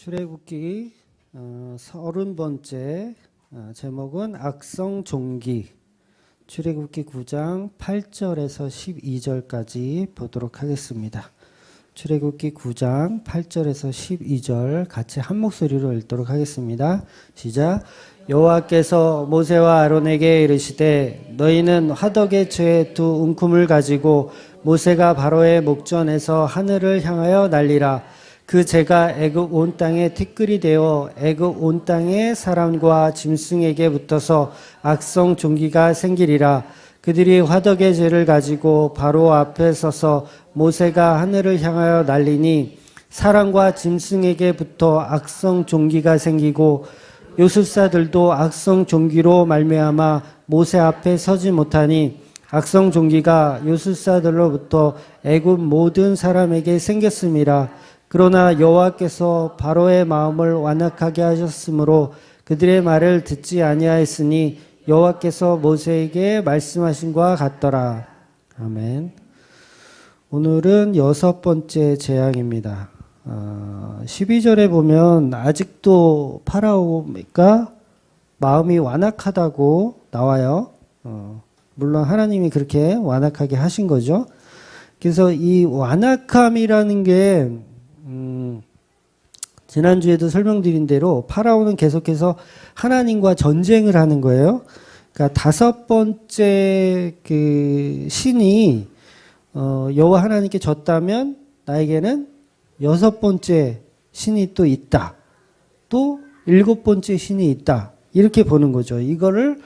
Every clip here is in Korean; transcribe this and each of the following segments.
출애굽기 30번째 제목은 악성종기. 출애굽기 9장 8절에서 12절까지 보도록 하겠습니다. 출애굽기 9장 8절에서 12절 같이 한 목소리로 읽도록 하겠습니다. 시작. 여호와께서 모세와 아론에게 이르시되 너희는 화덕의 죄 두 움큼을 가지고 모세가 바로의 목전에서 하늘을 향하여 날리라. 그 재가 애굽 온 땅에 티끌이 되어 애굽 온 땅의 사람과 짐승에게 붙어서 악성 종기가 생기리라. 그들이 화덕의 재를 가지고 바로 앞에 서서 모세가 하늘을 향하여 날리니 사람과 짐승에게 붙어 악성 종기가 생기고 요술사들도 악성 종기로 말미암아 모세 앞에 서지 못하니 악성 종기가 요술사들로부터 애굽 모든 사람에게 생겼음이라. 그러나 여호와께서 바로의 마음을 완악하게 하셨으므로 그들의 말을 듣지 아니하였으니 여호와께서 모세에게 말씀하신 것과 같더라. 아멘. 오늘은 6번째 재앙입니다. 12절에 보면 아직도 파라오가 마음이 완악하다고 나와요. 물론 하나님이 그렇게 완악하게 하신 거죠. 그래서 이 완악함이라는 게 지난주에도 설명드린 대로 파라오는 계속해서 하나님과 전쟁을 하는 거예요. 그러니까 5번째 그 신이 여호와 하나님께 졌다면 나에게는 6번째 신이 또 있다. 또 7번째 신이 있다. 이렇게 보는 거죠. 이거를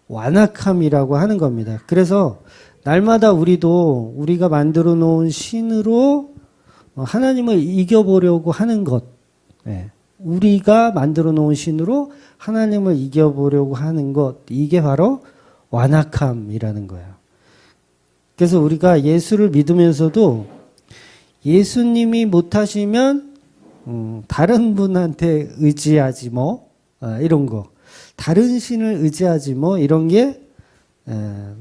완악함이라고 하는 겁니다. 그래서 날마다 우리가 만들어 놓은 신으로 하나님을 이겨보려고 하는 것, 우리가 만들어 놓은 신으로 하나님을 이겨보려고 하는 것, 이게 바로 완악함이라는 거예요. 그래서 우리가 예수를 믿으면서도 예수님이 못하시면 다른 분한테 의지하지 뭐, 이런 거. 다른 신을 의지하지 뭐, 이런 게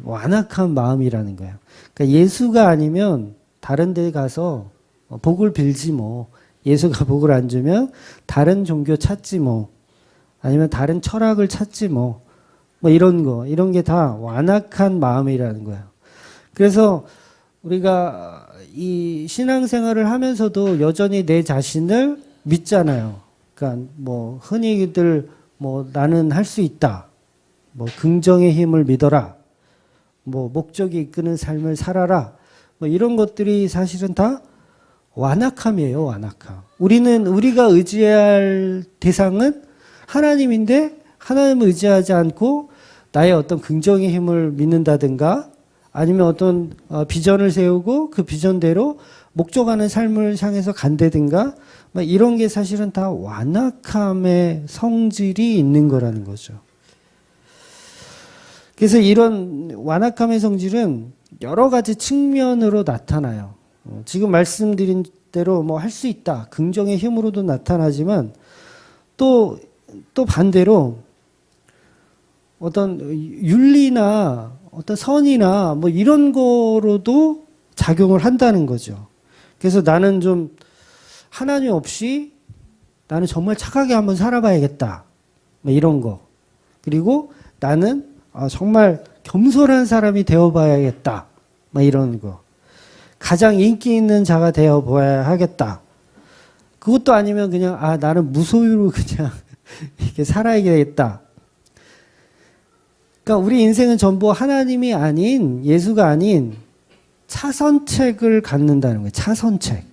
완악한 마음이라는 거예요. 그러니까 예수가 아니면 다른 데 가서 복을 빌지 뭐, 예수가 복을 안 주면 다른 종교 찾지 뭐, 아니면 다른 철학을 찾지 뭐, 이런 게 다 완악한 마음이라는 거예요. 그래서 우리가 이 신앙생활을 하면서도 여전히 내 자신을 믿잖아요. 그러니까 흔히들 나는 할 수 있다. 긍정의 힘을 믿어라. 목적이 이끄는 삶을 살아라. 이런 것들이 사실은 다 완악함이에요, 완악함. 우리가 의지해야 할 대상은 하나님인데 하나님을 의지하지 않고 나의 어떤 긍정의 힘을 믿는다든가 아니면 어떤 비전을 세우고 그 비전대로 목적하는 삶을 향해서 간다든가 이런 게 사실은 다 완악함의 성질이 있는 거라는 거죠. 그래서 이런 완악함의 성질은 여러 가지 측면으로 나타나요. 지금 말씀드린 대로 할 수 있다. 긍정의 힘으로도 나타나지만 또 반대로 어떤 윤리나 어떤 선이나 이런 거로도 작용을 한다는 거죠. 그래서 나는 좀 하나님 없이 나는 정말 착하게 한번 살아봐야겠다. 이런 거. 그리고 나는 정말 겸손한 사람이 되어봐야겠다. 이런 거. 가장 인기 있는 자가 되어봐야 하겠다. 그것도 아니면 그냥 나는 무소유로 그냥 이렇게 살아야겠다. 그러니까 우리 인생은 전부 하나님이 아닌, 예수가 아닌 차선책을 갖는다는 거예요. 차선책.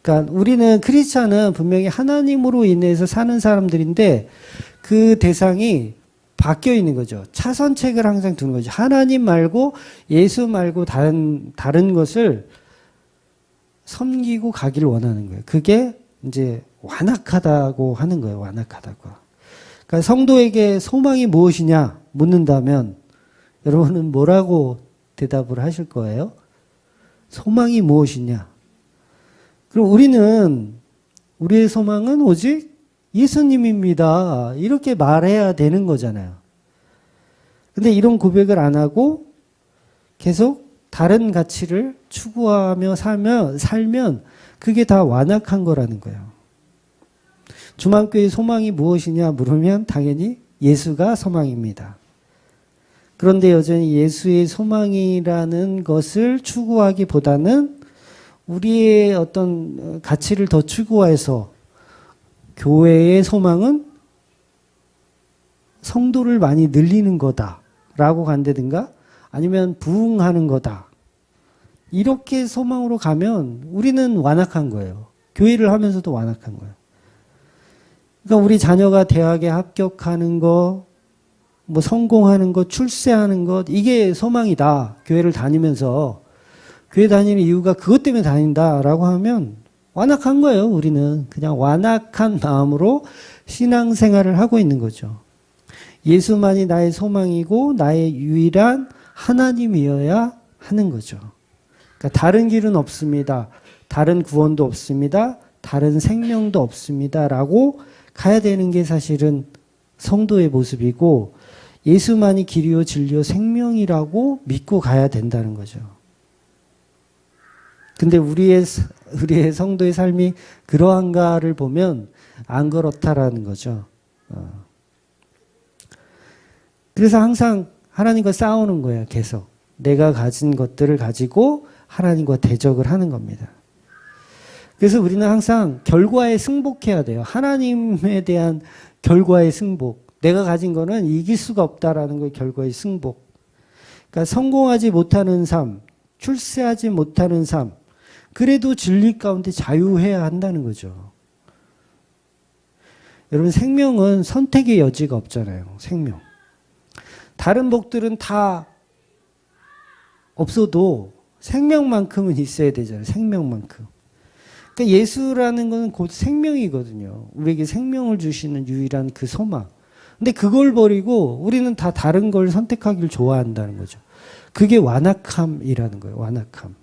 그러니까 우리는 크리스찬은 분명히 하나님으로 인해서 사는 사람들인데 그 대상이 바뀌어 있는 거죠. 차선책을 항상 두는 거죠. 하나님 말고 예수 말고 다른 것을 섬기고 가기를 원하는 거예요. 그게 이제 완악하다고 하는 거예요. 완악하다고. 그러니까 성도에게 소망이 무엇이냐 묻는다면 여러분은 뭐라고 대답을 하실 거예요? 소망이 무엇이냐? 그럼 우리의 소망은 오직 예수님입니다. 이렇게 말해야 되는 거잖아요. 근데 이런 고백을 안 하고 계속 다른 가치를 추구하며 살면 그게 다 완악한 거라는 거예요. 주만교회의 소망이 무엇이냐 물으면 당연히 예수가 소망입니다. 그런데 여전히 예수의 소망이라는 것을 추구하기보다는 우리의 어떤 가치를 더 추구해서 교회의 소망은 성도를 많이 늘리는 거다라고 간다든가 아니면 부흥하는 거다. 이렇게 소망으로 가면 우리는 완악한 거예요. 교회를 하면서도 완악한 거예요. 그러니까 우리 자녀가 대학에 합격하는 거, 뭐 성공하는 것, 출세하는 것, 이게 소망이다. 교회를 다니면서. 교회 다니는 이유가 그것 때문에 다닌다라고 하면 완악한 거예요. 우리는 그냥 완악한 마음으로 신앙생활을 하고 있는 거죠. 예수만이 나의 소망이고 나의 유일한 하나님이어야 하는 거죠. 그러니까 다른 길은 없습니다. 다른 구원도 없습니다. 다른 생명도 없습니다. 라고 가야 되는 게 사실은 성도의 모습이고 예수만이 길이요 진리요 생명이라고 믿고 가야 된다는 거죠. 근데 우리의 성도의 삶이 그러한가를 보면 안 그렇다라는 거죠. 그래서 항상 하나님과 싸우는 거예요. 계속. 내가 가진 것들을 가지고 하나님과 대적을 하는 겁니다. 그래서 우리는 항상 결과에 승복해야 돼요. 하나님에 대한 결과의 승복. 내가 가진 거는 이길 수가 없다라는 걸 결과의 승복. 그러니까 성공하지 못하는 삶, 출세하지 못하는 삶, 그래도 진리 가운데 자유해야 한다는 거죠. 여러분 생명은 선택의 여지가 없잖아요. 생명. 다른 복들은 다 없어도 생명만큼은 있어야 되잖아요. 생명만큼. 그러니까 예수라는 건 곧 생명이거든요. 우리에게 생명을 주시는 유일한 그 소망. 근데 그걸 버리고 우리는 다 다른 걸 선택하길 좋아한다는 거죠. 그게 완악함이라는 거예요. 완악함.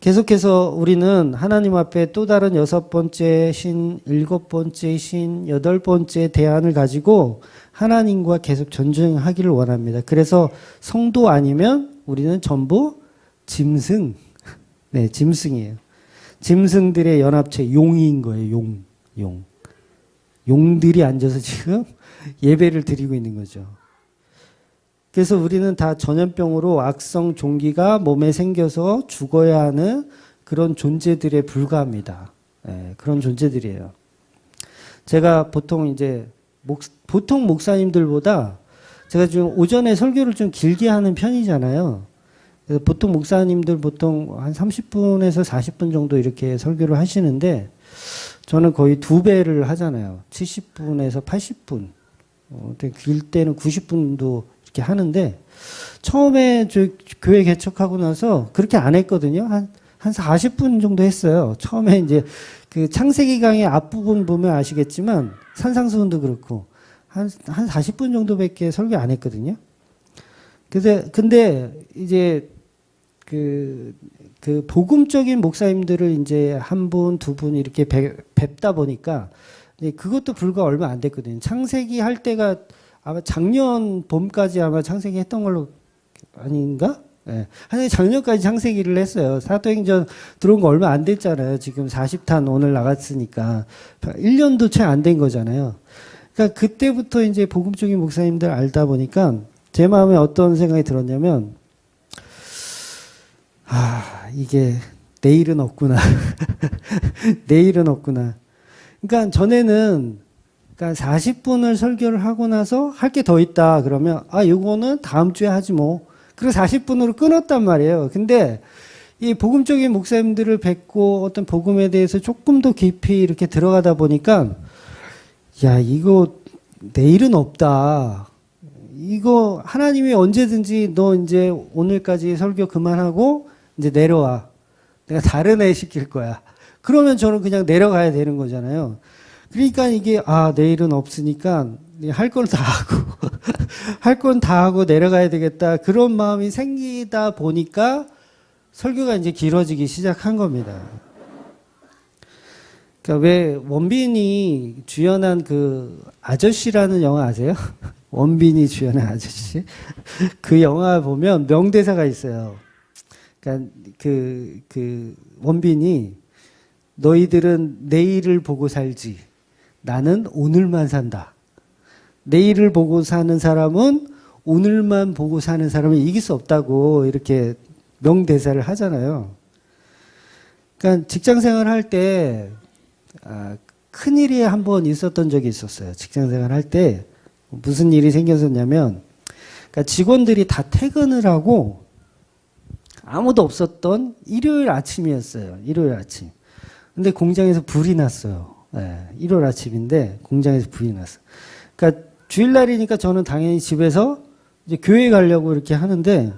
계속해서 우리는 하나님 앞에 또 다른 6번째 신, 7번째 신, 8번째 대안을 가지고 하나님과 계속 전쟁하기를 원합니다. 그래서 성도 아니면 우리는 전부 짐승. 네, 짐승이에요. 짐승들의 연합체, 용인 거예요. 용. 용들이 앉아서 지금 예배를 드리고 있는 거죠. 그래서 우리는 다 전염병으로 악성 종기가 몸에 생겨서 죽어야 하는 그런 존재들에 불과합니다. 네, 그런 존재들이에요. 제가 보통 보통 목사님들보다 제가 지금 오전에 설교를 좀 길게 하는 편이잖아요. 그래서 보통 목사님들 보통 한 30분에서 40분 정도 이렇게 설교를 하시는데 저는 거의 2배를 하잖아요. 70분에서 80분. 길 때는 90분도 이렇게 하는데 처음에 저 교회 개척하고 나서 그렇게 안 했거든요. 한 40분 정도 했어요. 처음에 이제 그 창세기 강의 앞부분 보면 아시겠지만 산상수훈도 그렇고 한 40분 정도밖에 설교 안 했거든요. 근데 이제 그 복음적인 목사님들을 이제 한 분, 두 분 이렇게 뵙다 보니까 그것도 불과 얼마 안 됐거든요. 창세기 할 때가 아마 작년 봄까지 아마 창세기 했던 걸로 아닌가? 네. 한 작년까지 창세기를 했어요. 사도행전 들어온 거 얼마 안 됐잖아요. 지금 40탄 오늘 나갔으니까 1년도 채 안 된 거잖아요. 그러니까 그때부터 이제 복음적인 목사님들 알다 보니까 제 마음에 어떤 생각이 들었냐면 이게 내일은 없구나. 내일은 없구나. 그러니까 전에는 그러니까 40분을 설교를 하고 나서 할 게 더 있다. 그러면 이거는 다음 주에 하지 뭐. 그리고 40분으로 끊었단 말이에요. 근데 이 복음적인 목사님들을 뵙고 어떤 복음에 대해서 조금 더 깊이 이렇게 들어가다 보니까 이거 내일은 없다. 이거 하나님이 언제든지 너 이제 오늘까지 설교 그만하고 이제 내려와. 내가 다른 애 시킬 거야. 그러면 저는 그냥 내려가야 되는 거잖아요. 그러니까 이게 내일은 없으니까 할 건 다 하고 할 건 다 하고 내려가야 되겠다. 그런 마음이 생기다 보니까 설교가 이제 길어지기 시작한 겁니다. 그러니까 왜 원빈이 주연한 그 아저씨라는 영화 아세요? 원빈이 주연한 아저씨. 그 영화 보면 명대사가 있어요. 그러니까 그 원빈이 너희들은 내일을 보고 살지. 나는 오늘만 산다. 내일을 보고 사는 사람은 오늘만 보고 사는 사람을 이길 수 없다고 이렇게 명대사를 하잖아요. 그러니까 직장 생활할 때 큰일이 한 번 있었던 적이 있었어요. 직장 생활할 때 무슨 일이 생겼었냐면 그러니까 직원들이 다 퇴근을 하고 아무도 없었던 일요일 아침이었어요. 일요일 아침. 근데 공장에서 불이 났어요. 일요일 아침인데 공장에서 불이 났어요. 그러니까 주일날이니까 저는 당연히 집에서 이제 교회 가려고 이렇게 하는데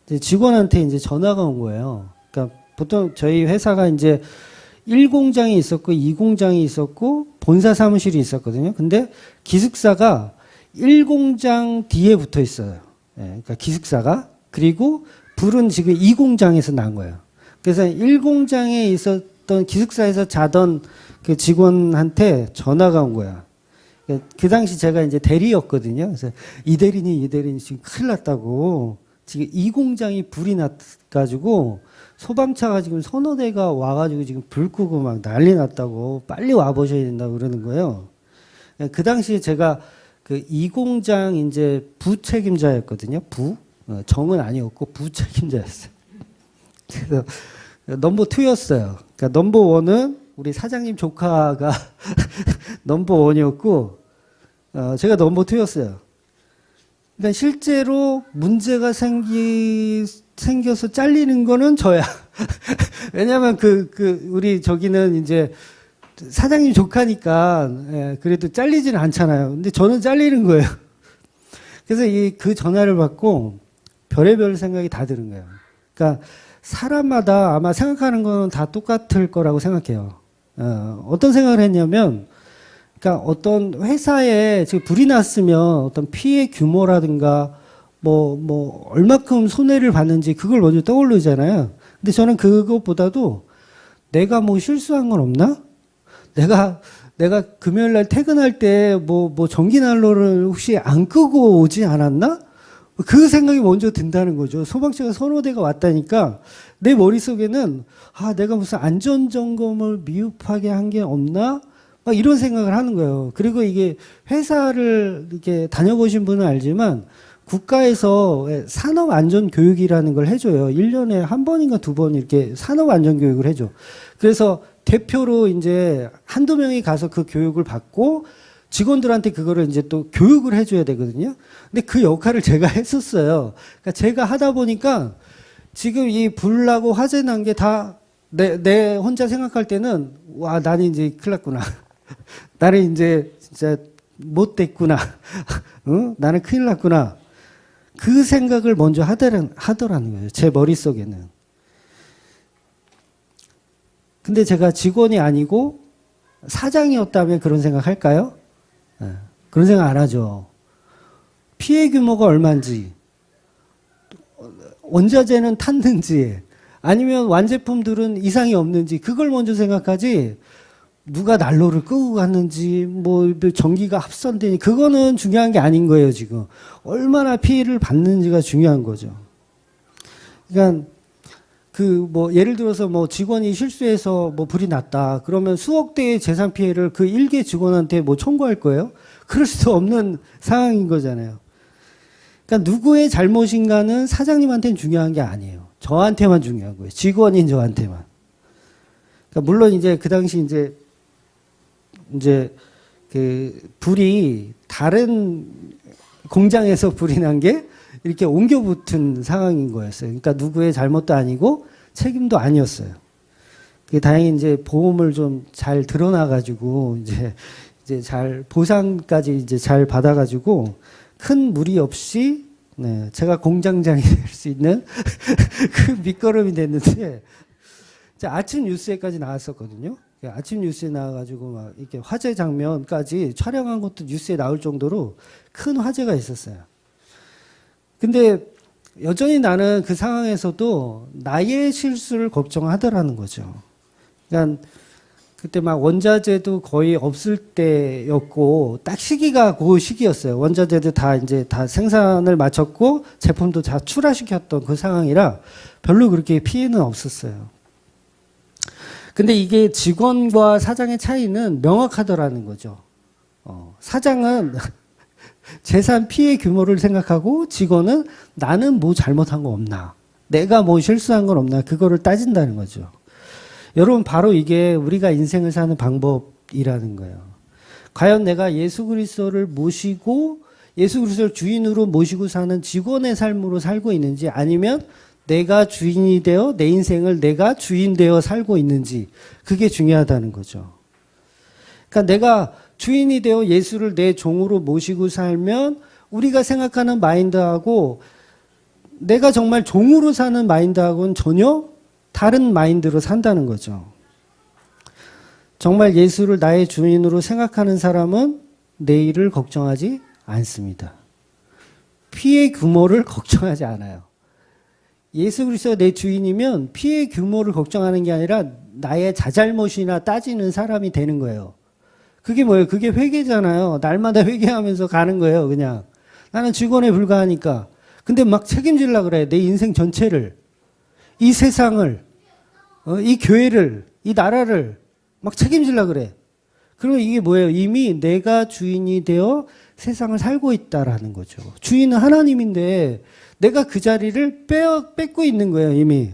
이제 직원한테 이제 전화가 온 거예요. 그러니까 보통 저희 회사가 이제 1공장이 있었고 2공장이 있었고 본사 사무실이 있었거든요. 근데 기숙사가 1공장 뒤에 붙어 있어요. 그러니까 기숙사가. 그리고 불은 지금 2공장에서 난 거예요. 그래서 1공장에 있었던 기숙사에서 자던 그 직원한테 전화가 온 거야. 그 당시 제가 이제 대리였거든요. 그래서 이 대리님 지금 큰일 났다고. 지금 2공장이 불이 났가지고 소방차가 지금 서너 대가 와가지고 지금 불 끄고 막 난리 났다고 빨리 와보셔야 된다고 그러는 거예요. 그 당시에 제가 그 2공장 이제 부책임자였거든요. 정은 아니었고 부책임자였어요. 그래서 넘버 2였어요. 그러니까 넘버 1은 우리 사장님 조카가 넘버 1이었고 제가 넘버 2였어요. 그러니까 실제로 문제가 생겨서 잘리는 거는 저야. 왜냐면 우리 저기는 이제 사장님 조카니까, 그래도 잘리지는 않잖아요. 근데 저는 잘리는 거예요. 그래서 그 전화를 받고 별의별 생각이 다 드는 거예요. 그러니까 사람마다 아마 생각하는 거는 다 똑같을 거라고 생각해요. 어떤 생각을 했냐면, 그러니까 어떤 회사에 지금 불이 났으면 어떤 피해 규모라든가 얼마큼 손해를 봤는지 그걸 먼저 떠오르잖아요. 근데 저는 그것보다도 내가 뭐 실수한 건 없나? 내가 금요일 날 퇴근할 때 전기 난로를 혹시 안 끄고 오지 않았나? 그 생각이 먼저 든다는 거죠. 소방차가 서너 대가 왔다니까 내 머릿속에는 내가 무슨 안전점검을 미흡하게 한 게 없나? 막 이런 생각을 하는 거예요. 그리고 이게 회사를 이렇게 다녀보신 분은 알지만 국가에서 산업안전교육이라는 걸 해줘요. 1년에 한 번인가 두 번 이렇게 산업안전교육을 해줘. 그래서 대표로 이제 한두 명이 가서 그 교육을 받고 직원들한테 그거를 이제 또 교육을 해줘야 되거든요. 근데 그 역할을 제가 했었어요. 그러니까 제가 하다 보니까 지금 이 불나고 화재 난 게 다 내 혼자 생각할 때는 나는 이제 큰일 났구나. 나는 이제 진짜 못 됐구나. 응? 나는 큰일 났구나. 그 생각을 먼저 하더라는 거예요. 제 머릿속에는. 근데 제가 직원이 아니고 사장이었다면 그런 생각 할까요? 그런 생각 안 하죠. 피해 규모가 얼마인지, 원자재는 탔는지, 아니면 완제품들은 이상이 없는지, 그걸 먼저 생각하지, 누가 난로를 끄고 갔는지, 전기가 합선되니, 그거는 중요한 게 아닌 거예요, 지금. 얼마나 피해를 받는지가 중요한 거죠. 그러니까, 예를 들어서 직원이 실수해서 불이 났다. 그러면 수억 대의 재산 피해를 그 일개 직원한테 청구할 거예요? 그럴 수도 없는 상황인 거잖아요. 그러니까 누구의 잘못인가는 사장님한테는 중요한 게 아니에요. 저한테만 중요한 거예요. 직원인 저한테만. 그러니까 물론 이제 그 당시 이제 불이 다른 공장에서 불이 난 게 이렇게 옮겨 붙은 상황인 거였어요. 그러니까 누구의 잘못도 아니고 책임도 아니었어요. 다행히 이제 보험을 좀 잘 드러나가지고 이제 잘 보상까지 이제 잘 받아가지고 큰 무리 없이 제가 공장장이 될 수 있는 그 밑거름이 됐는데 아침 뉴스에까지 나왔었거든요. 아침 뉴스에 나와가지고 막 이렇게 화재 장면까지 촬영한 것도 뉴스에 나올 정도로 큰 화재가 있었어요. 근데 여전히 나는 그 상황에서도 나의 실수를 걱정하더라는 거죠. 그러니까 그때 막 원자재도 거의 없을 때였고 딱 시기가 그 시기였어요. 원자재도 다 생산을 마쳤고 제품도 다 출하시켰던 그 상황이라 별로 그렇게 피해는 없었어요. 근데 이게 직원과 사장의 차이는 명확하더라는 거죠. 사장은 재산 피해 규모를 생각하고 직원은 나는 뭐 잘못한 거 없나? 내가 뭐 실수한 건 없나? 그거를 따진다는 거죠. 여러분, 바로 이게 우리가 인생을 사는 방법이라는 거예요. 과연 내가 예수 그리스도를 모시고 예수 그리스도를 주인으로 모시고 사는 직원의 삶으로 살고 있는지, 아니면 내가 주인이 되어 내 인생을 내가 주인 되어 살고 있는지, 그게 중요하다는 거죠. 그러니까 내가 주인이 되어 예수를 내 종으로 모시고 살면 우리가 생각하는 마인드하고 내가 정말 종으로 사는 마인드하고는 전혀 다른 마인드로 산다는 거죠. 정말 예수를 나의 주인으로 생각하는 사람은 내일을 걱정하지 않습니다. 피해 규모를 걱정하지 않아요. 예수 그리스도가 내 주인이면 피해 규모를 걱정하는 게 아니라 나의 자잘못이나 따지는 사람이 되는 거예요. 그게 뭐예요? 그게 회개잖아요. 날마다 회개하면서 가는 거예요, 그냥. 나는 직원에 불과하니까. 근데 막 책임지려고 그래. 내 인생 전체를. 이 세상을, 이 교회를, 이 나라를 막 책임지려고 그래. 그러면 이게 뭐예요? 이미 내가 주인이 되어 세상을 살고 있다라는 거죠. 주인은 하나님인데 내가 그 자리를 뺏고 있는 거예요, 이미.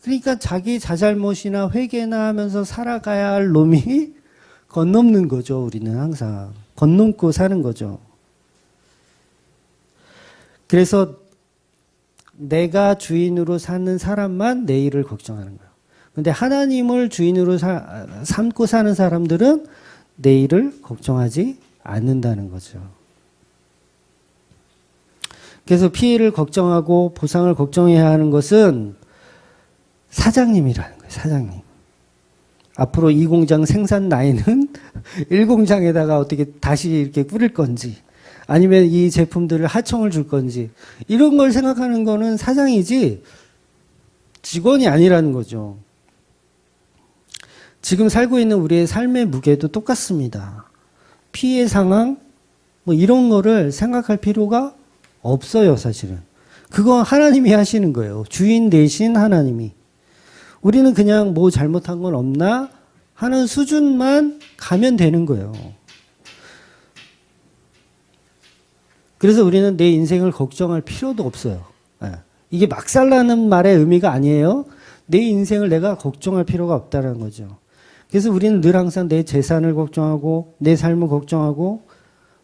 그러니까 자기 자잘못이나 회개나 하면서 살아가야 할 놈이 건넘는 거죠, 우리는 항상. 건넘고 사는 거죠. 그래서 내가 주인으로 사는 사람만 내일을 걱정하는 거예요. 근데 하나님을 주인으로 삼고 사는 사람들은 내일을 걱정하지 않는다는 거죠. 그래서 피해를 걱정하고 보상을 걱정해야 하는 것은 사장님이라는 거예요. 사장님. 앞으로 이 공장 생산 라인은 1공장에다가 어떻게 다시 이렇게 뿌릴 건지, 아니면 이 제품들을 하청을 줄 건지, 이런 걸 생각하는 거는 사장이지 직원이 아니라는 거죠. 지금 살고 있는 우리의 삶의 무게도 똑같습니다. 피해 상황, 뭐 이런 거를 생각할 필요가 없어요, 사실은. 그건 하나님이 하시는 거예요. 주인 대신 하나님이. 우리는 그냥 뭐 잘못한 건 없나 하는 수준만 가면 되는 거예요. 그래서 우리는 내 인생을 걱정할 필요도 없어요. 이게 막 살라는 말의 의미가 아니에요. 내 인생을 내가 걱정할 필요가 없다는 거죠. 그래서 우리는 늘 항상 내 재산을 걱정하고 내 삶을 걱정하고,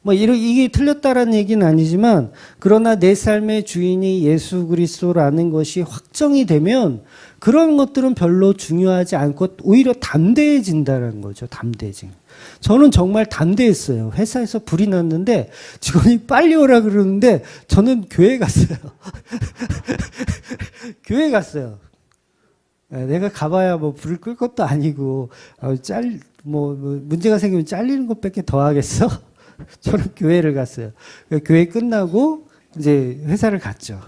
뭐 이게 틀렸다라는 얘기는 아니지만, 그러나 내 삶의 주인이 예수 그리스도라는 것이 확정이 되면 그런 것들은 별로 중요하지 않고 오히려 담대해진다는 거죠. 담대해진. 저는 정말 담대했어요. 회사에서 불이 났는데 직원이 빨리 오라 그러는데 저는 교회 갔어요. 교회 갔어요. 내가 가봐야 뭐 불을 끌 것도 아니고 뭐 문제가 생기면 잘리는 것밖에 더 하겠어? 저는 교회를 갔어요. 교회 끝나고 이제 회사를 갔죠.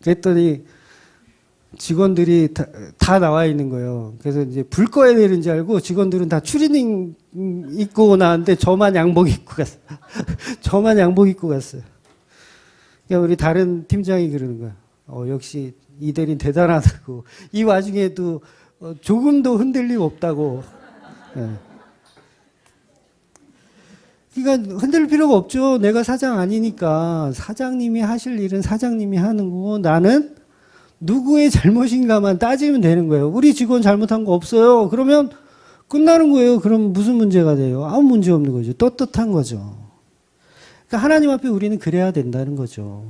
그랬더니 직원들이 다 나와 있는 거예요. 그래서 이제 불 꺼야 되는 줄 알고 직원들은 다 추리닝 입고 나왔는데 저만 양복 입고 갔어요. 저만 양복 입고 갔어요. 그러니까 우리 다른 팀장이 그러는 거야. 역시 이 대리는 대단하다고. 이 와중에도 조금도 흔들림 없다고. 네. 그러니까 흔들 필요가 없죠. 내가 사장 아니니까. 사장님이 하실 일은 사장님이 하는 거고, 나는 누구의 잘못인가만 따지면 되는 거예요. 우리 직원 잘못한 거 없어요. 그러면 끝나는 거예요. 그럼 무슨 문제가 돼요? 아무 문제 없는 거죠. 떳떳한 거죠. 그러니까 하나님 앞에 우리는 그래야 된다는 거죠.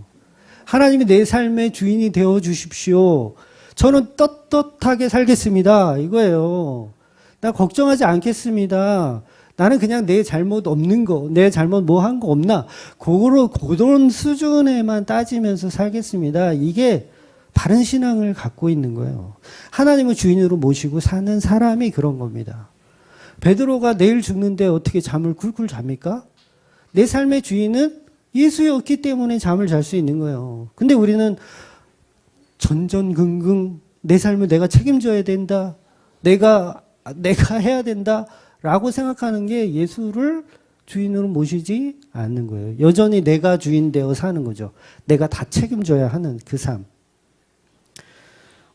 하나님이 내 삶의 주인이 되어 주십시오. 저는 떳떳하게 살겠습니다. 이거예요. 나 걱정하지 않겠습니다. 나는 그냥 내 잘못 없는 거, 내 잘못 뭐 한 거 없나? 그런 수준에만 따지면서 살겠습니다. 이게 바른 신앙을 갖고 있는 거예요. 하나님을 주인으로 모시고 사는 사람이 그런 겁니다. 베드로가 내일 죽는데 어떻게 잠을 쿨쿨 잡니까? 내 삶의 주인은 예수였기 때문에 잠을 잘 수 있는 거예요. 근데 우리는 전전긍긍 내 삶을 내가 책임져야 된다. 내가 해야 된다. 라고 생각하는 게 예수를 주인으로 모시지 않는 거예요. 여전히 내가 주인 되어 사는 거죠. 내가 다 책임져야 하는 그 삶.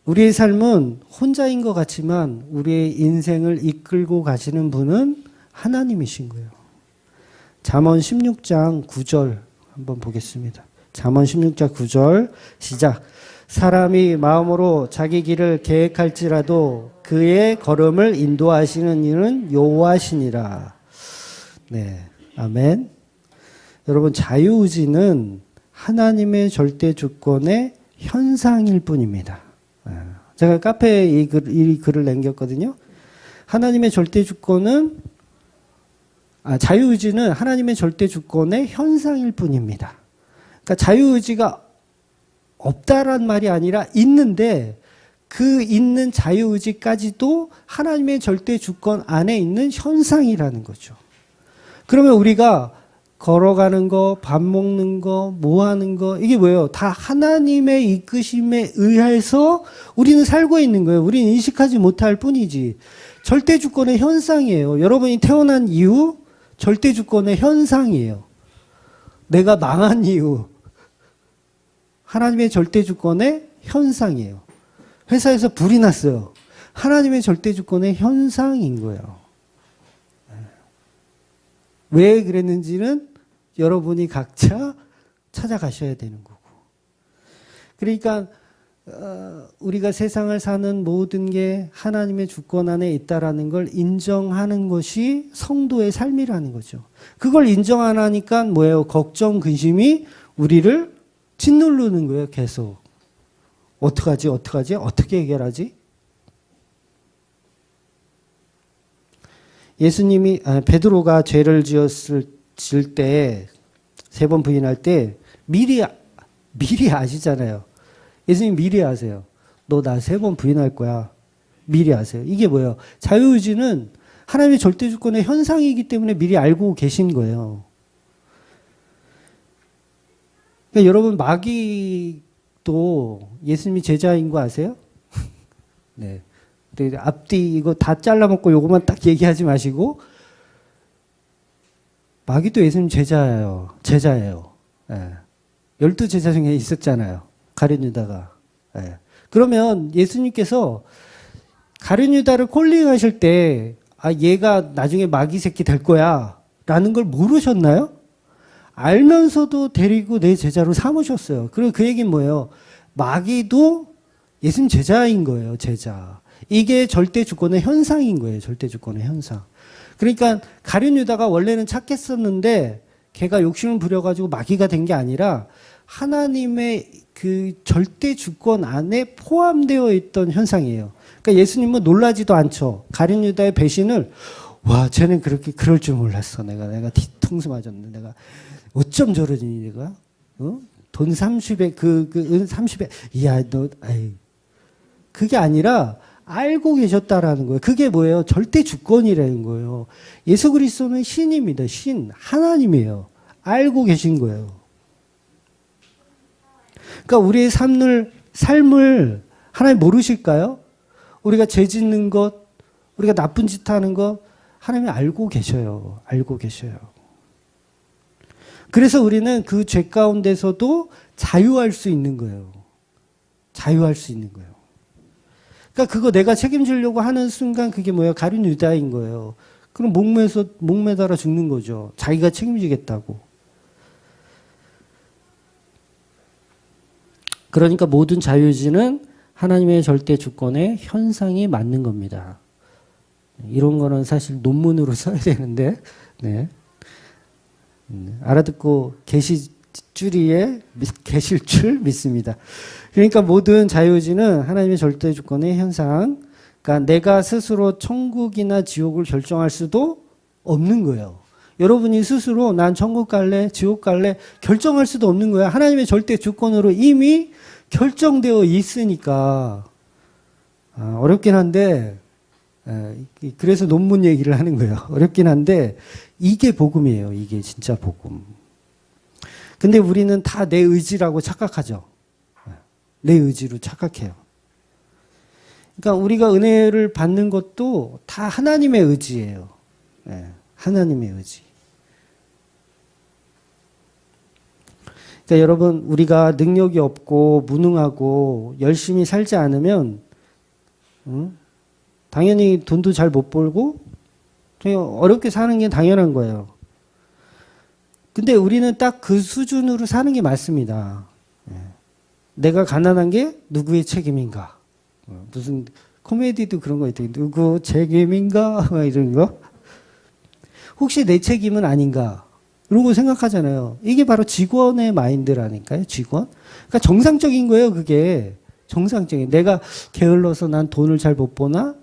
우리의 삶은 혼자인 것 같지만 우리의 인생을 이끌고 가시는 분은 하나님이신 거예요. 잠언 16장 9절 한번 보겠습니다. 잠언 16장 9절 시작. 사람이 마음으로 자기 길을 계획할지라도 그의 걸음을 인도하시는 이는 여호와시니라. 네, 아멘. 여러분, 자유의지는 하나님의 절대 주권의 현상일 뿐입니다. 제가 카페에 이 글을 남겼거든요. 하나님의 절대 주권은 자유의지는 하나님의 절대 주권의 현상일 뿐입니다. 그러니까 자유의지가 없다란 말이 아니라 있는데 그 있는 자유의지까지도 하나님의 절대 주권 안에 있는 현상이라는 거죠. 그러면 우리가 걸어가는 거, 밥 먹는 거, 뭐 하는 거, 이게 뭐예요? 다 하나님의 이끄심에 의해서 우리는 살고 있는 거예요. 우리는 인식하지 못할 뿐이지. 절대 주권의 현상이에요. 여러분이 태어난 이유, 절대 주권의 현상이에요. 내가 망한 이유, 하나님의 절대 주권의 현상이에요. 회사에서 불이 났어요. 하나님의 절대 주권의 현상인 거예요. 왜 그랬는지는 여러분이 각자 찾아가셔야 되는 거고. 그러니까 우리가 세상을 사는 모든 게 하나님의 주권 안에 있다라는 걸 인정하는 것이 성도의 삶이라는 거죠. 그걸 인정 안 하니까 뭐예요? 걱정, 근심이 우리를 짓누르는 거예요, 계속. 어떡하지? 어떻게 해결하지? 예수님이, 베드로가 죄를 지을 때, 3번 부인할 때, 미리 아시잖아요. 예수님 미리 아세요. 너 나 3번 부인할 거야. 미리 아세요. 이게 뭐예요? 자유의지는 하나님의 절대 주권의 현상이기 때문에 미리 알고 계신 거예요. 그러니까 여러분, 마귀도 예수님이 제자인 거 아세요? 네. 앞뒤 이거 다 잘라먹고 요것만 딱 얘기하지 마시고, 마귀도 예수님 제자예요. 네. 12제자 중에 있었잖아요. 가룟 유다가. 네. 그러면 예수님께서 가룟 유다를 콜링하실 때, 얘가 나중에 마귀 새끼 될 거야 라는 걸 모르셨나요? 알면서도 데리고 내 제자로 삼으셨어요. 그리고 그 얘기는 뭐예요? 마귀도 예수님 제자인 거예요. 제자. 이게 절대 주권의 현상인 거예요. 절대 주권의 현상. 그러니까 가룟 유다가 원래는 착했었는데 걔가 욕심을 부려가지고 마귀가 된 게 아니라 하나님의 그 절대 주권 안에 포함되어 있던 현상이에요. 그러니까 예수님은 놀라지도 않죠. 가룟 유다의 배신을, 와, 쟤는 그렇게 그럴 줄 몰랐어. 내가 뒤통수 맞았네. 내가 어쩜 저러지 내가? 돈 30에 은 30에, 이야 너, 그게 아니라 알고 계셨다라는 거예요. 그게 뭐예요? 절대 주권이라는 거예요. 예수 그리스도는 신입니다. 신, 하나님이에요. 알고 계신 거예요. 그러니까 우리의 삶을 하나님 모르실까요? 우리가 죄 짓는 것, 우리가 나쁜 짓 하는 것, 하나님이 알고 계셔요. 알고 계셔요. 그래서 우리는 그 죄 가운데서도 자유할 수 있는 거예요. 자유할 수 있는 거예요. 그러니까 그거 내가 책임지려고 하는 순간 그게 뭐예요? 가룟 유다인 거예요. 그럼 목매달아 죽는 거죠. 자기가 책임지겠다고. 그러니까 모든 자유의지는 하나님의 절대 주권의 현상이 맞는 겁니다. 이런 거는 사실 논문으로 써야 되는데, 네. 알아듣고 계실 줄 믿습니다. 그러니까 모든 자유의지는 하나님의 절대 주권의 현상, 그러니까 내가 스스로 천국이나 지옥을 결정할 수도 없는 거예요. 여러분이 스스로 난 천국 갈래, 지옥 갈래 결정할 수도 없는 거예요. 하나님의 절대 주권으로 이미 결정되어 있으니까. 어렵긴 한데, 그래서 논문 얘기를 하는 거예요. 어렵긴 한데 이게 복음이에요. 이게 진짜 복음. 근데 우리는 다 내 의지라고 착각하죠. 내 의지로 착각해요. 그러니까 우리가 은혜를 받는 것도 다 하나님의 의지예요. 하나님의 의지. 그러니까 여러분, 우리가 능력이 없고 무능하고 열심히 살지 않으면 당연히 돈도 잘 못 벌고 그냥 어렵게 사는 게 당연한 거예요. 근데 우리는 딱 그 수준으로 사는 게 맞습니다. 내가 가난한 게 누구의 책임인가? 무슨 코미디도 그런 거 있대요. 누구 책임인가? 이런 거. 혹시 내 책임은 아닌가? 이러고 생각하잖아요. 이게 바로 직원의 마인드라니까요. 직원. 그러니까 정상적인 거예요. 그게. 정상적인. 내가 게을러서 난 돈을 잘 못 버나?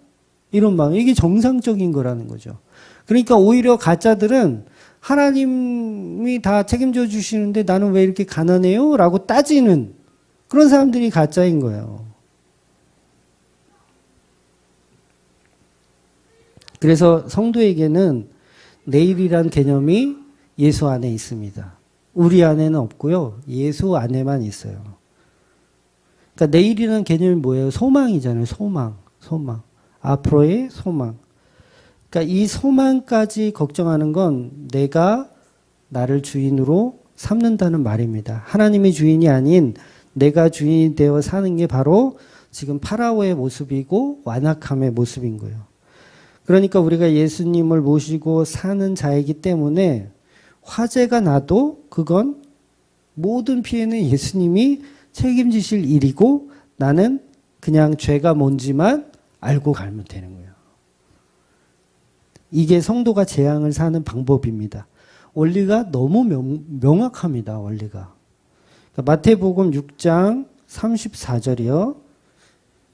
이런 마음. 이게 정상적인 거라는 거죠. 그러니까 오히려 가짜들은 하나님이 다 책임져 주시는데 나는 왜 이렇게 가난해요? 라고 따지는 그런 사람들이 가짜인 거예요. 그래서 성도에게는 내일이란 개념이 예수 안에 있습니다. 우리 안에는 없고요. 예수 안에만 있어요. 그러니까 내일이라는 개념이 뭐예요? 소망이잖아요. 소망. 앞으로의 소망. 그러니까 이 소망까지 걱정하는 건 내가 나를 주인으로 삼는다는 말입니다. 하나님이 주인이 아닌 내가 주인이 되어 사는 게 바로 지금 파라오의 모습이고 완악함의 모습인 거예요. 그러니까 우리가 예수님을 모시고 사는 자이기 때문에 화재가 나도 그건 모든 피해는 예수님이 책임지실 일이고 나는 그냥 죄가 뭔지만 알고 가면 되는 거예요. 이게 성도가 재앙을 사는 방법입니다. 원리가 너무 명확합니다. 원리가. 그러니까 마태복음 6장 34절이요.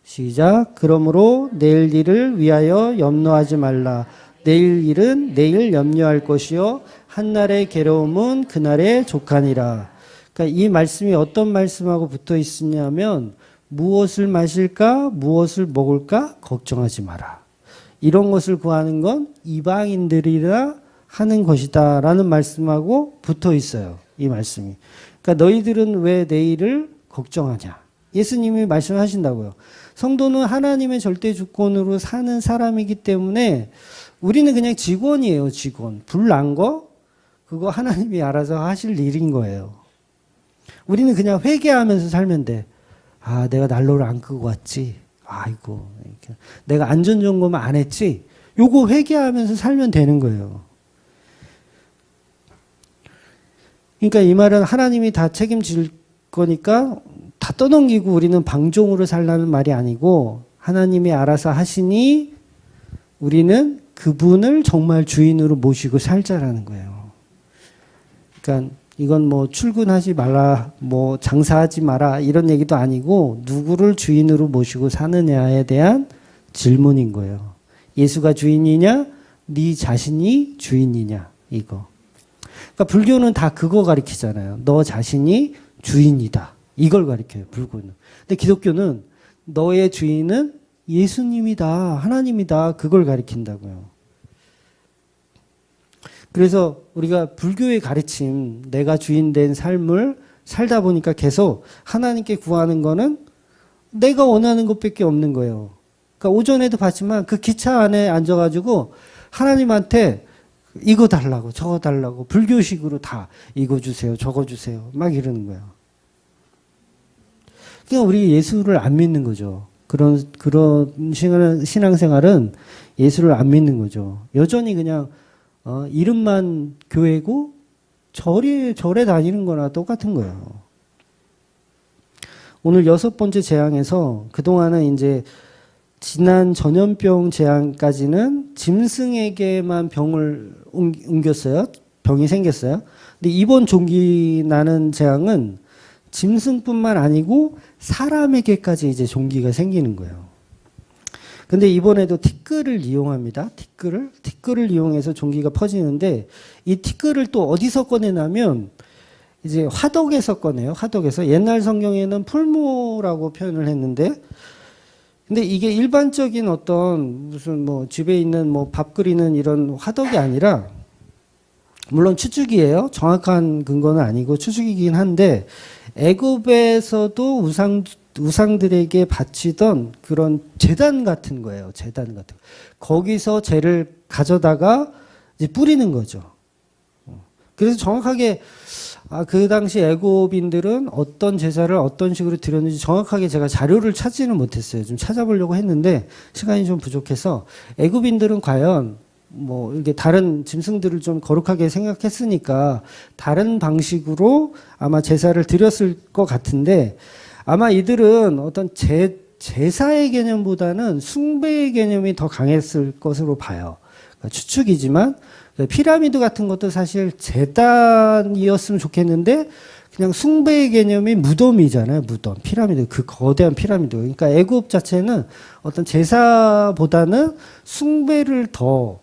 시작. 그러므로 내일 일을 위하여 염려하지 말라. 내일 일은 내일 염려할 것이요 한날의 괴로움은 그날의 족하니라. 그러니까 이 말씀이 어떤 말씀하고 붙어 있으냐면 무엇을 마실까 무엇을 먹을까 걱정하지 마라. 이런 것을 구하는 건 이방인들이라 하는 것이다 라는 말씀하고 붙어 있어요. 이 말씀이. 그러니까 너희들은 왜 내일을 걱정하냐. 예수님이 말씀하신다고요. 성도는 하나님의 절대 주권으로 사는 사람이기 때문에 우리는 그냥 직원이에요. 직원. 불 난 거 그거 하나님이 알아서 하실 일인 거예요. 우리는 그냥 회개하면서 살면 돼. 아, 내가 난로를 안 끄고 왔지. 아이고, 내가 안전점검을 안 했지. 요거 회개하면서 살면 되는 거예요. 그러니까 이 말은 하나님이 다 책임질 거니까 다 떠넘기고 우리는 방종으로 살라는 말이 아니고 하나님이 알아서 하시니 우리는 그분을 정말 주인으로 모시고 살자라는 거예요. 그러니까 이건 뭐 출근하지 말라, 뭐 장사하지 마라 이런 얘기도 아니고 누구를 주인으로 모시고 사느냐에 대한 질문인 거예요. 예수가 주인이냐? 네 자신이 주인이냐? 이거. 그러니까 불교는 다 그거 가르치잖아요. 너 자신이 주인이다. 이걸 가르쳐요. 불교는. 근데 기독교는 너의 주인은 예수님이다. 하나님이다. 그걸 가르친다고요. 그래서 우리가 불교의 가르침, 내가 주인 된 삶을 살다 보니까 계속 하나님께 구하는 거는 내가 원하는 것밖에 없는 거예요. 그러니까 오전에도 봤지만 그 기차 안에 앉아가지고 하나님한테 이거 달라고 저거 달라고 불교식으로 다 이거 주세요 저거 주세요 막 이러는 거예요. 그러니까 우리 예수를 안 믿는 거죠. 그런 신앙생활은 예수를 안 믿는 거죠. 여전히 그냥 이름만 교회고 절에 다니는 거나 똑같은 거예요. 오늘 6번째 재앙에서 그동안은 이제 지난 전염병 재앙까지는 짐승에게만 병을 옮겼어요. 병이 생겼어요. 근데 이번 종기 나는 재앙은 짐승뿐만 아니고 사람에게까지 이제 종기가 생기는 거예요. 근데 이번에도 티끌을 이용합니다. 티끌을 이용해서 종기가 퍼지는데 이 티끌을 또 어디서 꺼내냐면 이제 화덕에서 꺼내요. 화덕에서. 옛날 성경에는 풀무라고 표현을 했는데 근데 이게 일반적인 어떤 무슨 뭐 집에 있는 뭐 밥 끓이는 이런 화덕이 아니라 물론 추측이에요. 정확한 근거는 아니고 추측이긴 한데 애굽에서도 우상들에게 바치던 그런 제단 같은 거예요. 제단 같은 거. 거기서 재를 가져다가 이제 뿌리는 거죠. 그래서 정확하게 그 당시 애굽인들은 어떤 제사를 어떤 식으로 드렸는지 정확하게 제가 자료를 찾지는 못했어요. 좀 찾아보려고 했는데 시간이 좀 부족해서 애굽인들은 과연 뭐 이게 다른 짐승들을 좀 거룩하게 생각했으니까 다른 방식으로 아마 제사를 드렸을 것 같은데 아마 이들은 어떤 제사의 개념보다는 숭배의 개념이 더 강했을 것으로 봐요. 그러니까 추측이지만 피라미드 같은 것도 사실 제단이었으면 좋겠는데 그냥 숭배의 개념이 무덤이잖아요. 무덤. 피라미드. 그 거대한 피라미드. 그러니까 애굽 자체는 어떤 제사보다는 숭배를 더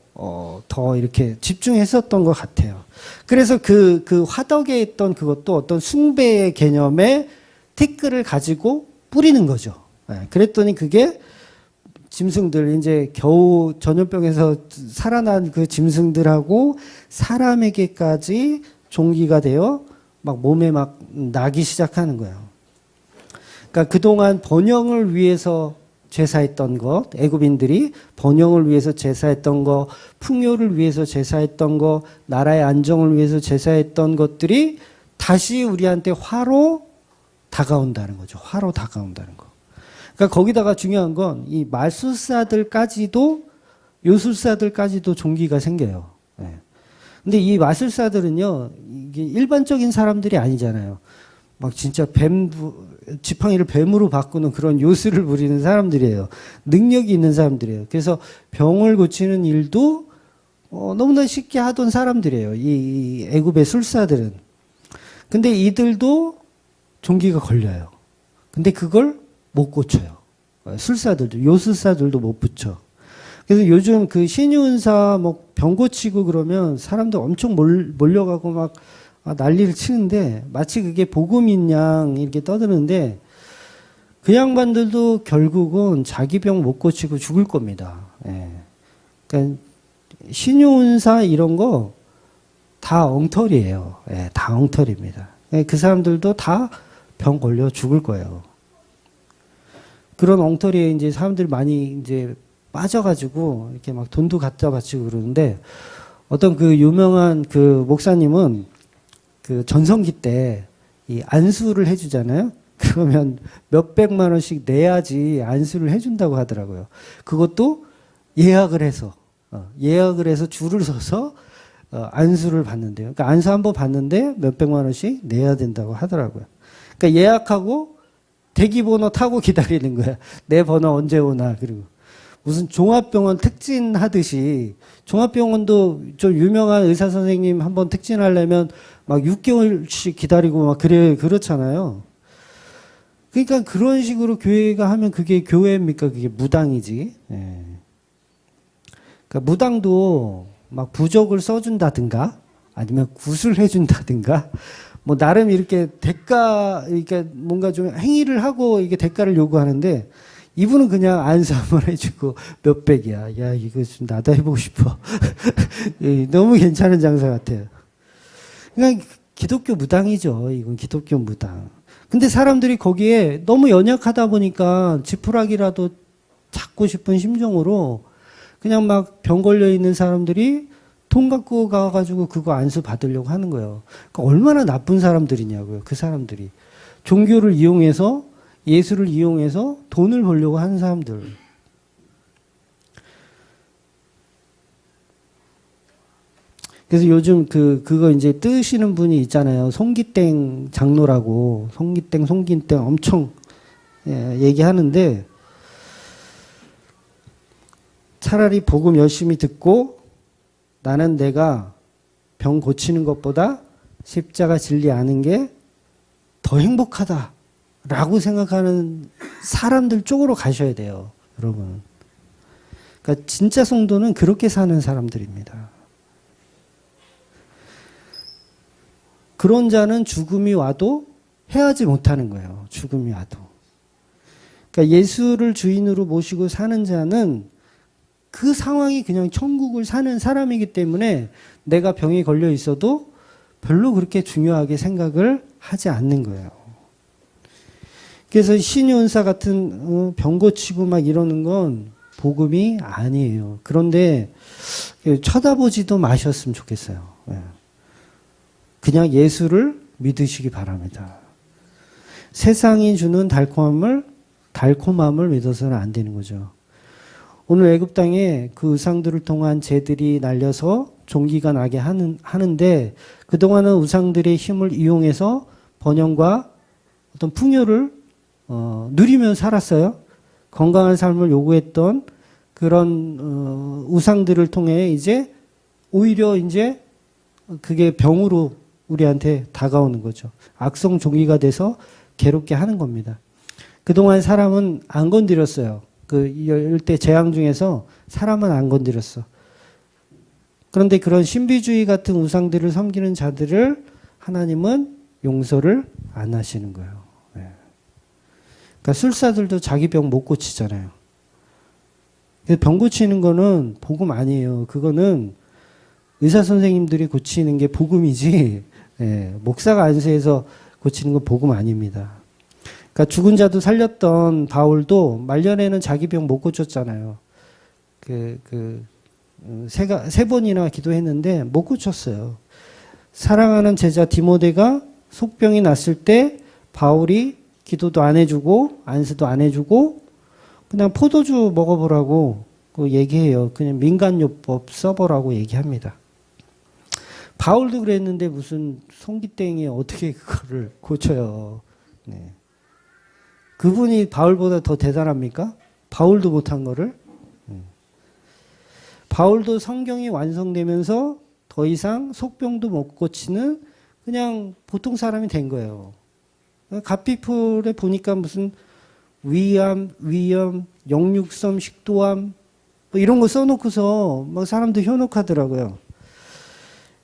이렇게 집중했었던 것 같아요. 그래서 그 화덕에 있던 그것도 어떤 숭배의 개념의 티끌을 가지고 뿌리는 거죠. 그랬더니 그게 짐승들, 이제 겨우 전염병에서 살아난 그 짐승들하고 사람에게까지 종기가 되어 막 몸에 막 나기 시작하는 거예요. 그러니까 그동안 번영을 위해서 제사했던 것, 애굽인들이 번영을 위해서 제사했던 것, 풍요를 위해서 제사했던 것, 나라의 안정을 위해서 제사했던 것들이 다시 우리한테 화로 다가온다는 거죠. 화로 다가온다는 거. 그러니까 거기다가 중요한 건 이 마술사들까지도 요술사들까지도 종기가 생겨요. 근데 이 마술사들은요, 이게 일반적인 사람들이 아니잖아요. 막 진짜 지팡이를 뱀으로 바꾸는 그런 요술을 부리는 사람들이에요. 능력이 있는 사람들이에요. 그래서 병을 고치는 일도 너무나 쉽게 하던 사람들이에요. 이 애굽의 술사들은. 근데 이들도 종기가 걸려요. 근데 그걸 못 고쳐요. 술사들도, 요술사들도 못 붙여. 그래서 요즘 그 신유은사 뭐 병 고치고 그러면 사람들 엄청 몰려가고 막 난리를 치는데 마치 그게 복음인 양 이렇게 떠드는데 그 양반들도 결국은 자기 병 못 고치고 죽을 겁니다. 그러니까 신유은사 이런 거 다 엉터리예요. 다 엉터리입니다. 그 사람들도 다 병 걸려 죽을 거예요. 그런 엉터리에 이제 사람들이 많이 이제 빠져가지고 이렇게 막 돈도 갖다 바치고 그러는데 어떤 그 유명한 그 목사님은 그 전성기 때 이 안수를 해주잖아요. 그러면 몇백만 원씩 내야지 안수를 해준다고 하더라고요. 그것도 예약을 해서 줄을 서서 안수를 받는데요. 그러니까 안수 한번 받는데 몇백만 원씩 내야 된다고 하더라고요. 그러니까 예약하고 대기번호 타고 기다리는 거야. 내 번호 언제 오나. 그리고 무슨 종합병원 특진하듯이 종합병원도 좀 유명한 의사 선생님 한번 특진하려면 막 6개월씩 기다리고 막 그렇잖아요. 그러니까 그런 식으로 교회가 하면 그게 교회입니까? 그게 무당이지. 그러니까 무당도 막 부적을 써준다든가 아니면 굿을 해준다든가 뭐 나름 이렇게 이렇게 뭔가 좀 행위를 하고 이게 대가를 요구하는데 이분은 그냥 안수 한번 해주고 몇백이야. 야, 이거 좀 나도 해보고 싶어. 너무 괜찮은 장사 같아요. 그냥 기독교 무당이죠. 이건 기독교 무당. 근데 사람들이 거기에 너무 연약하다 보니까 지푸라기라도 잡고 싶은 심정으로 그냥 막 병 걸려 있는 사람들이 돈 갖고 가가지고 그거 안수 받으려고 하는 거예요. 그러니까 얼마나 나쁜 사람들이냐고요. 그 사람들이. 종교를 이용해서 예술을 이용해서 돈을 벌려고 하는 사람들. 그래서 요즘 그거 이제 뜨시는 분이 있잖아요. 송기땡 장로라고. 송기땡 엄청 얘기하는데 차라리 복음 열심히 듣고 나는 내가 병 고치는 것보다 십자가 진리 아는 게 더 행복하다. 라고 생각하는 사람들 쪽으로 가셔야 돼요, 여러분. 그러니까 진짜 성도는 그렇게 사는 사람들입니다. 그런 자는 죽음이 와도 해하지 못하는 거예요. 죽음이 와도. 그러니까 예수를 주인으로 모시고 사는 자는 그 상황이 그냥 천국을 사는 사람이기 때문에 내가 병에 걸려 있어도 별로 그렇게 중요하게 생각을 하지 않는 거예요. 그래서 신유은사 같은 병 고치고 막 이러는 건 복음이 아니에요. 그런데 쳐다보지도 마셨으면 좋겠어요. 그냥 예수를 믿으시기 바랍니다. 세상이 주는 달콤함을 믿어서는 안 되는 거죠. 오늘 애굽 땅에 그 우상들을 통한 재들이 날려서 종기가 나게 하는데 그동안은 우상들의 힘을 이용해서 번영과 어떤 풍요를 누리며 살았어요. 건강한 삶을 요구했던 그런 우상들을 통해 이제 오히려 이제 그게 병으로 우리한테 다가오는 거죠. 악성 종기가 돼서 괴롭게 하는 겁니다. 그동안 사람은 안 건드렸어요. 그 열대 재앙 중에서 사람은 안 건드렸어. 그런데 그런 신비주의 같은 우상들을 섬기는 자들을 하나님은 용서를 안 하시는 거예요. 네. 그러니까 술사들도 자기 병 못 고치잖아요. 병 고치는 거는 복음 아니에요. 그거는 의사 선생님들이 고치는 게 복음이지, 네. 목사가 안수해서 고치는 건 복음 아닙니다. 그러니까 죽은 자도 살렸던 바울도 말년에는 자기 병 못 고쳤잖아요. 세 번이나 기도했는데 못 고쳤어요. 사랑하는 제자 디모데가 속병이 났을 때 바울이 기도도 안 해주고 안수도 안 해주고 그냥 포도주 먹어보라고 얘기해요. 그냥 민간요법 써보라고 얘기합니다. 바울도 그랬는데 무슨 송기땡이 어떻게 그거를 고쳐요. 네. 그분이 바울보다 더 대단합니까? 바울도 못한 거를? 바울도 성경이 완성되면서 더 이상 속병도 못 고치는 그냥 보통 사람이 된 거예요. 갓피플에 보니까 무슨 위암, 역류성 식도암 뭐 이런 거 써놓고서 막 사람들 현혹하더라고요.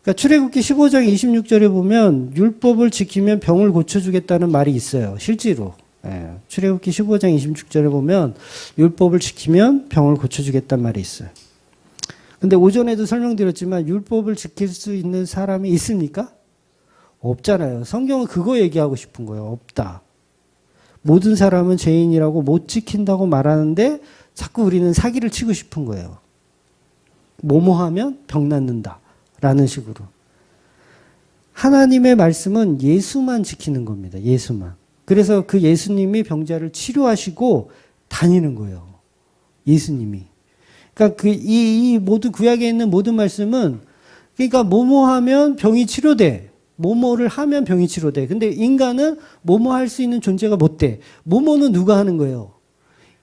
그러니까 출애굽기 15장 26절에 보면 율법을 지키면 병을 고쳐주겠다는 말이 있어요. 실제로. 예, 출애굽기 15장 26절에 보면 율법을 지키면 병을 고쳐주겠다는 말이 있어요. 근데 오전에도 설명드렸지만 율법을 지킬 수 있는 사람이 있습니까? 없잖아요. 성경은 그거 얘기하고 싶은 거예요. 없다. 모든 사람은 죄인이라고 못 지킨다고 말하는데 자꾸 우리는 사기를 치고 싶은 거예요. 뭐뭐 하면 병 낫는다. 라는 식으로. 하나님의 말씀은 예수만 지키는 겁니다. 예수만. 그래서 그 예수님이 병자를 치료하시고 다니는 거예요. 예수님이. 그러니까 이 모두 구약에 있는 모든 말씀은 그러니까 뭐뭐 하면 병이 치료돼. 뭐뭐를 하면 병이 치료돼. 근데 인간은 뭐뭐 할 수 있는 존재가 못 돼. 뭐뭐는 누가 하는 거예요?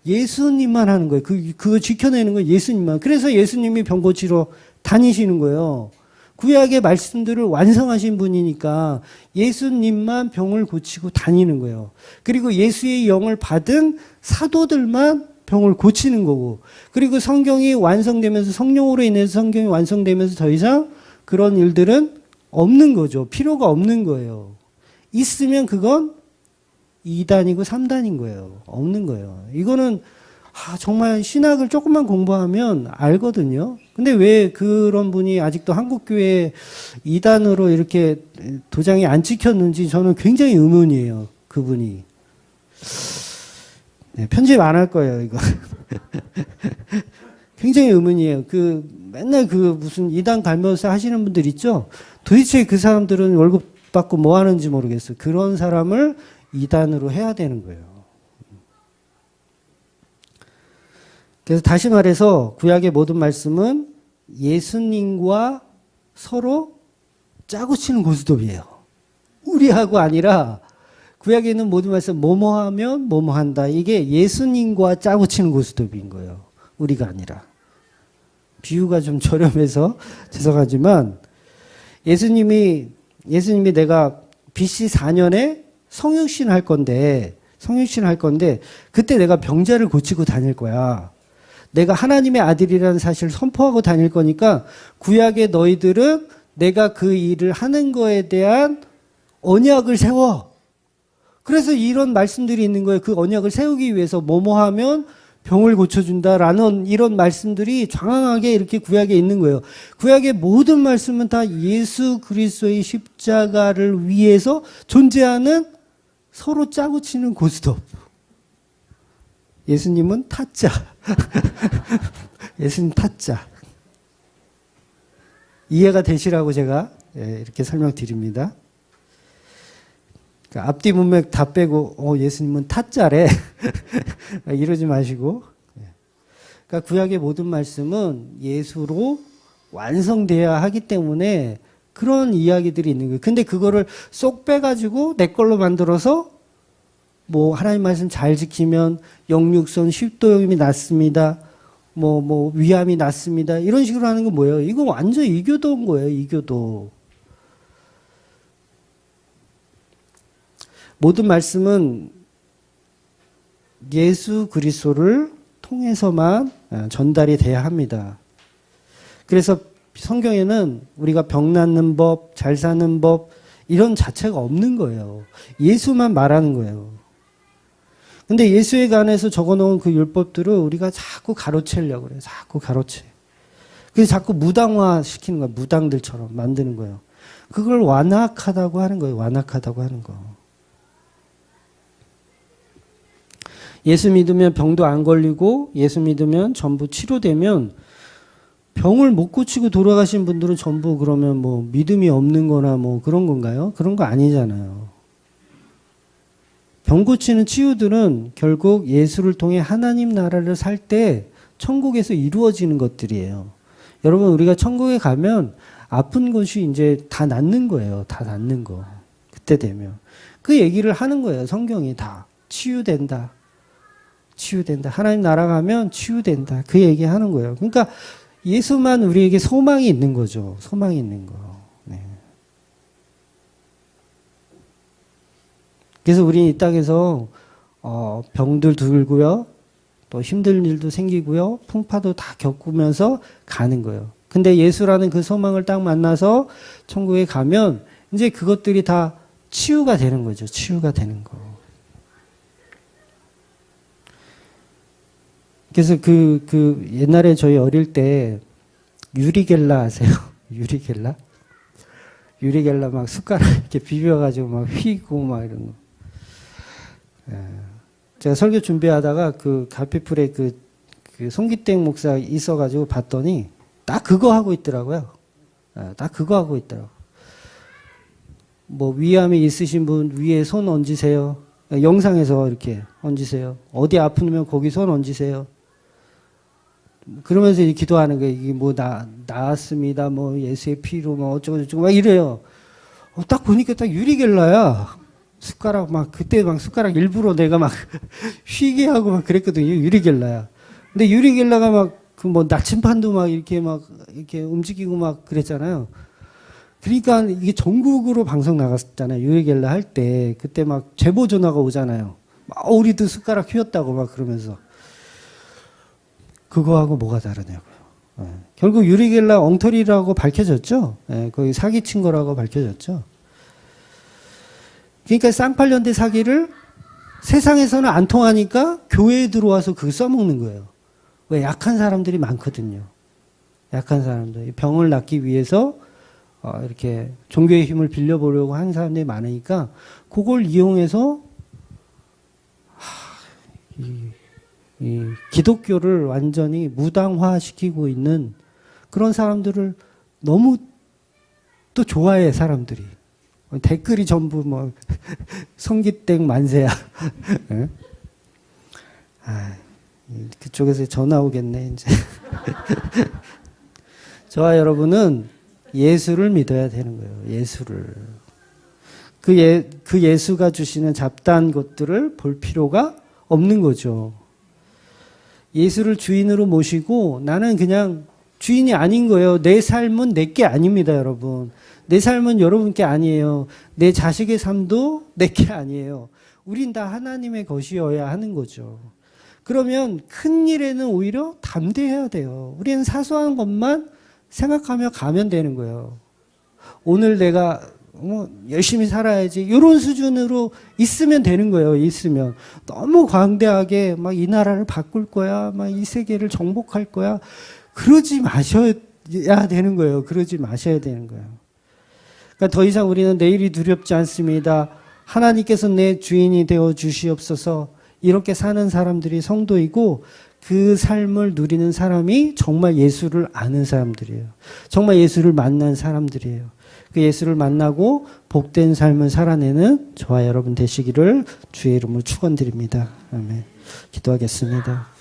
예수님만 하는 거예요. 그거 지켜내는 건 예수님만. 그래서 예수님이 병 고치러 다니시는 거예요. 구약의 말씀들을 완성하신 분이니까 예수님만 병을 고치고 다니는 거예요. 그리고 예수의 영을 받은 사도들만 병을 고치는 거고, 그리고 성경이 완성되면서 성령으로 인해서 성경이 완성되면서 더 이상 그런 일들은 없는 거죠. 필요가 없는 거예요. 있으면 그건 2단이고 3단인 거예요. 없는 거예요. 이거는 정말 신학을 조금만 공부하면 알거든요. 근데 왜 그런 분이 아직도 한국교회 2단으로 이렇게 도장이 안 찍혔는지 저는 굉장히 의문이에요. 그분이. 네, 편집 안 할 거예요, 이거. 굉장히 의문이에요. 맨날 무슨 2단 갈면서 하시는 분들 있죠? 도대체 그 사람들은 월급 받고 뭐 하는지 모르겠어요. 그런 사람을 2단으로 해야 되는 거예요. 그래서 다시 말해서 구약의 모든 말씀은 예수님과 서로 짜고 치는 고스톱이에요. 우리하고 아니라 구약에 있는 모든 말씀 뭐뭐 하면 뭐뭐 한다. 이게 예수님과 짜고 치는 고스톱인 거예요. 우리가 아니라. 비유가 좀 저렴해서 죄송하지만 예수님이 내가 BC 4년에 성육신 할 건데 그때 내가 병자를 고치고 다닐 거야. 내가 하나님의 아들이라는 사실을 선포하고 다닐 거니까 구약의 너희들은 내가 그 일을 하는 거에 대한 언약을 세워. 그래서 이런 말씀들이 있는 거예요. 그 언약을 세우기 위해서 뭐뭐 하면 병을 고쳐준다라는 이런 말씀들이 장황하게 이렇게 구약에 있는 거예요. 구약의 모든 말씀은 다 예수 그리스도의 십자가를 위해서 존재하는 서로 짜고 치는 고스톱. 예수님은 타짜. 예수님 타짜. 이해가 되시라고 제가 이렇게 설명드립니다. 그러니까 앞뒤 문맥 다 빼고 예수님은 타짜래 이러지 마시고, 그러니까 구약의 모든 말씀은 예수로 완성돼야 하기 때문에 그런 이야기들이 있는 거예요. 근데 그거를 쏙 빼가지고 내 걸로 만들어서 뭐 하나님 말씀 잘 지키면 영육선 십도염이 낫습니다. 뭐 위암이 낫습니다. 이런 식으로 하는 건 뭐예요? 이거 완전 이교도인 거예요. 이교도. 모든 말씀은 예수 그리스도를 통해서만 전달이 돼야 합니다. 그래서 성경에는 우리가 병 낫는 법, 잘 사는 법 이런 자체가 없는 거예요. 예수만 말하는 거예요. 근데 예수에 관해서 적어놓은 그 율법들을 우리가 자꾸 가로채려고 그래요. 자꾸 가로채. 그래서 자꾸 무당화 시키는 거예요. 무당들처럼 만드는 거예요. 그걸 완악하다고 하는 거예요. 완악하다고 하는 거. 예수 믿으면 병도 안 걸리고 예수 믿으면 전부 치료되면 병을 못 고치고 돌아가신 분들은 전부 그러면 뭐 믿음이 없는 거나 뭐 그런 건가요? 그런 거 아니잖아요. 병 고치는 치유들은 결국 예수를 통해 하나님 나라를 살 때 천국에서 이루어지는 것들이에요. 여러분, 우리가 천국에 가면 아픈 것이 이제 다 낫는 거예요. 다 낫는 거. 그때 되면. 그 얘기를 하는 거예요. 성경이 다. 치유된다. 치유된다. 하나님 나라 가면 치유된다. 그 얘기 하는 거예요. 그러니까 예수만 우리에게 소망이 있는 거죠. 소망이 있는 거. 네. 그래서 우리 이 땅에서 병들 들고요. 또 힘든 일도 생기고요. 풍파도 다 겪으면서 가는 거예요. 근데 예수라는 그 소망을 딱 만나서 천국에 가면 이제 그것들이 다 치유가 되는 거죠. 치유가 되는 거. 그래서 옛날에 저희 어릴 때 유리겔라 아세요? 유리겔라? 유리겔라 막 숟가락 이렇게 비벼가지고 막 휘고 막 이런 거. 제가 설교 준비하다가 그 갈피풀에 그 송기땡 목사 있어가지고 봤더니 딱 그거 하고 있더라고요. 딱 그거 하고 있더라고요. 뭐 위암이 있으신 분 위에 손 얹으세요. 영상에서 이렇게 얹으세요. 어디 아프면 거기 손 얹으세요. 그러면서 이제 기도하는 거예요. 이게 뭐 나았습니다. 뭐 예수의 피로 뭐 어쩌고 저쩌고 막 이래요. 딱 보니까 딱 유리겔라야. 숟가락 막 그때 막 숟가락 일부러 내가 막 휘게 하고 막 그랬거든요. 유리겔라야. 근데 유리겔라가 막 그 뭐 나침판도 막 이렇게 움직이고 막 그랬잖아요. 그러니까 이게 전국으로 방송 나갔잖아요. 유리겔라 할 때 그때 막 제보 전화가 오잖아요. 막 우리도 숟가락 휘었다고 막 그러면서. 그거하고 뭐가 다르냐고요. 결국 유리겔라 엉터리라고 밝혀졌죠. 거기 사기친 거라고 밝혀졌죠. 그러니까 쌍팔년대 사기를 세상에서는 안 통하니까 교회에 들어와서 그거 써먹는 거예요. 왜? 약한 사람들이 많거든요. 약한 사람들. 병을 낫기 위해서 이렇게 종교의 힘을 빌려보려고 하는 사람들이 많으니까 그걸 이용해서 이 기독교를 완전히 무당화시키고 있는 그런 사람들을 너무 또 좋아해, 사람들이. 댓글이 전부 뭐 송기땡 만세야. 네? 그쪽에서 전화 오겠네 이제. 저와 여러분은 예수를 믿어야 되는 거예요. 예수를. 그 예수가 주시는 잡다한 것들을 볼 필요가 없는 거죠. 예수를 주인으로 모시고 나는 그냥 주인이 아닌 거예요. 내 삶은 내게 아닙니다, 여러분. 내 삶은 여러분께 아니에요. 내 자식의 삶도 내게 아니에요. 우린 다 하나님의 것이어야 하는 거죠. 그러면 큰 일에는 오히려 담대해야 돼요. 우리는 사소한 것만 생각하며 가면 되는 거예요. 오늘 내가 열심히 살아야지 이런 수준으로 있으면 되는 거예요. 있으면 너무 광대하게 막 이 나라를 바꿀 거야, 막 이 세계를 정복할 거야, 그러지 마셔야 되는 거예요. 그러지 마셔야 되는 거예요. 그러니까 더 이상 우리는 내일이 두렵지 않습니다. 하나님께서 내 주인이 되어 주시옵소서. 이렇게 사는 사람들이 성도이고 그 삶을 누리는 사람이 정말 예수를 아는 사람들이에요. 정말 예수를 만난 사람들이에요. 그 예수를 만나고 복된 삶을 살아내는 저와 여러분 되시기를 주의 이름으로 축원드립니다. 아멘. 기도하겠습니다.